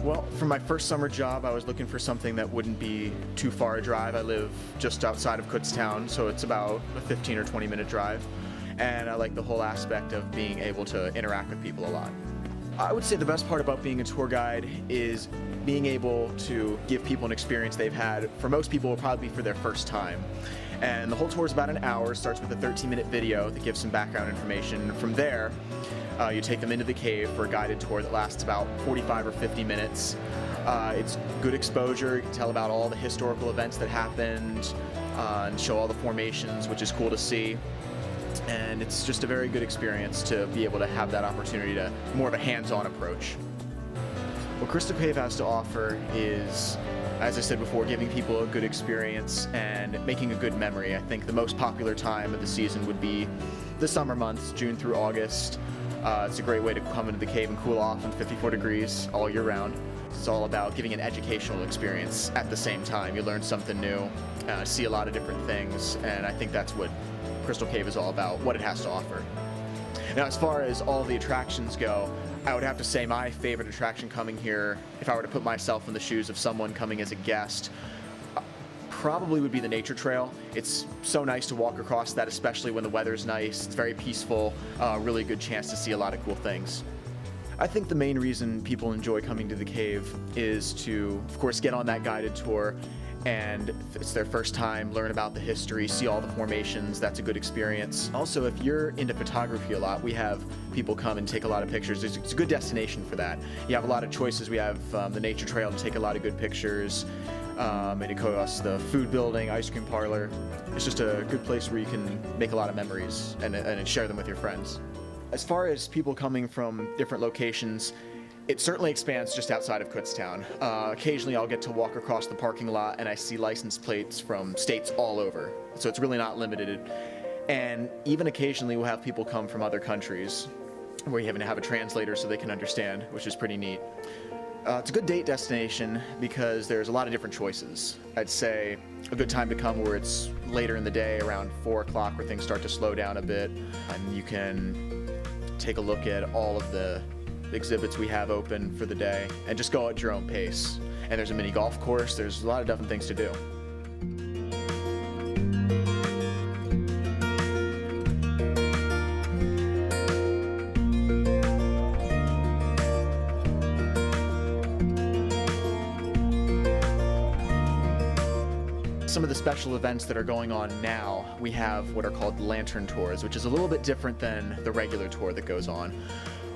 Well, for my first summer job, I was looking for something that wouldn't be too far a drive. I live just outside of Kutztown, so it's about a 15 or 20-minute drive. And I like the whole aspect of being able to interact with people a lot. I would say the best part about being a tour guide is being able to give people an experience they've had. For most people, it will probably be for their first time. And the whole tour is about an hour. It starts with a 13-minute video that gives some background information. From there, you take them into the cave for a guided tour that lasts about 45 or 50 minutes. It's good exposure. You can tell about all the historical events that happened and show all the formations, which is cool to see. And it's just a very good experience to be able to have that opportunity to more of a hands-on approach. What Crystal Cave has to offer is, as I said before, giving people a good experience and making a good memory. I think the most popular time of the season would be the summer months, June through August. It's a great way to come into the cave and cool off in 54 degrees all year round. It's all about giving an educational experience at the same time. You learn something new, see a lot of different things, and I think that's what Crystal Cave is all about, what it has to offer. Now, as far as all the attractions go, I would have to say my favorite attraction coming here, if I were to put myself in the shoes of someone coming as a guest, probably would be the nature trail. It's so nice to walk across that, especially when the weather's nice. It's very peaceful, really good chance to see a lot of cool things. I think the main reason people enjoy coming to the cave is to, of course, get on that guided tour, and if it's their first time, learn about the history, see all the formations. That's a good experience. Also, if you're into photography a lot, we have people come and take a lot of pictures. It's a good destination for that. You have a lot of choices. We have the nature trail to take a lot of good pictures. And it goes the food building, ice cream parlor. It's just a good place where you can make a lot of memories and share them with your friends. As far as people coming from different locations, it certainly expands just outside of Kutztown. Occasionally I'll get to walk across the parking lot and I see license plates from states all over. So it's really not limited. And even occasionally we'll have people come from other countries where you have a translator so they can understand, which is pretty neat. It's a good date destination because there's a lot of different choices. I'd say a good time to come where it's later in the day, around 4 o'clock, where things start to slow down a bit, and you can take a look at all of the exhibits we have open for the day and just go at your own pace. And there's a mini golf course. There's a lot of different things to do. Some of the special events that are going on now, we have what are called lantern tours, which is a little bit different than the regular tour that goes on.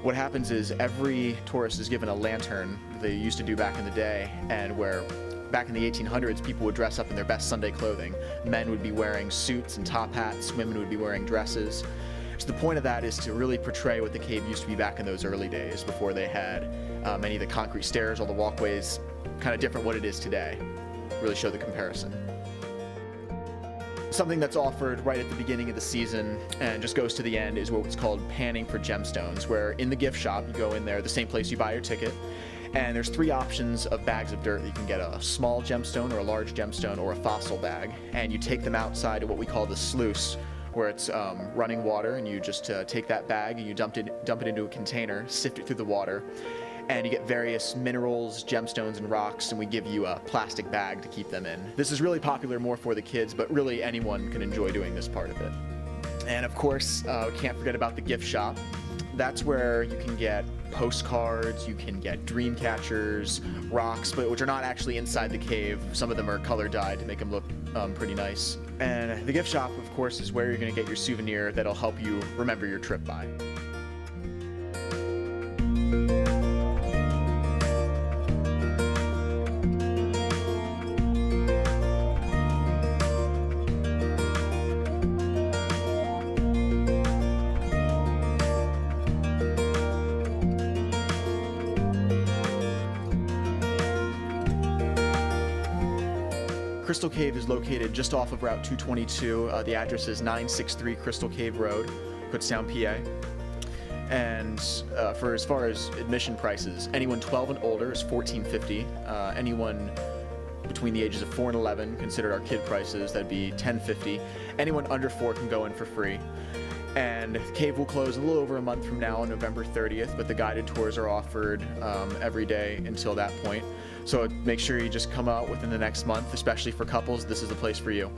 What happens is every tourist is given a lantern they used to do back in the day, and where back in the 1800s people would dress up in their best Sunday clothing. Men would be wearing suits and top hats, women would be wearing dresses. So the point of that is to really portray what the cave used to be back in those early days before they had many of the concrete stairs, all the walkways, kind of different what it is today. Really show the comparison. Something that's offered right at the beginning of the season and just goes to the end is what's called panning for gemstones, where in the gift shop you go in there, the same place you buy your ticket, and there's 3 options of bags of dirt. You can get a small gemstone or a large gemstone or a fossil bag, and you take them outside to what we call the sluice, where it's running water, and you just take that bag and you dump it into a container, sift it through the water, and you get various minerals, gemstones, and rocks, and we give you a plastic bag to keep them in. This is really popular more for the kids, but really anyone can enjoy doing this part of it. And of course, we can't forget about the gift shop. That's where you can get postcards, you can get dream catchers, rocks, but which are not actually inside the cave. Some of them are color dyed to make them look pretty nice. And the gift shop, of course, is where you're going to get your souvenir that'll help you remember your trip by. Crystal Cave is located just off of Route 222. The address is 963 Crystal Cave Road, Kutztown, PA. And for as far as admission prices, anyone 12 and older is $14.50. Anyone between the ages of 4 and 11, considered our kid prices, that'd be $10.50. Anyone under 4 can go in for free. And the cave will close a little over a month from now on November 30th, but the guided tours are offered every day until that point. So make sure you just come out within the next month, especially for couples. This is the place for you.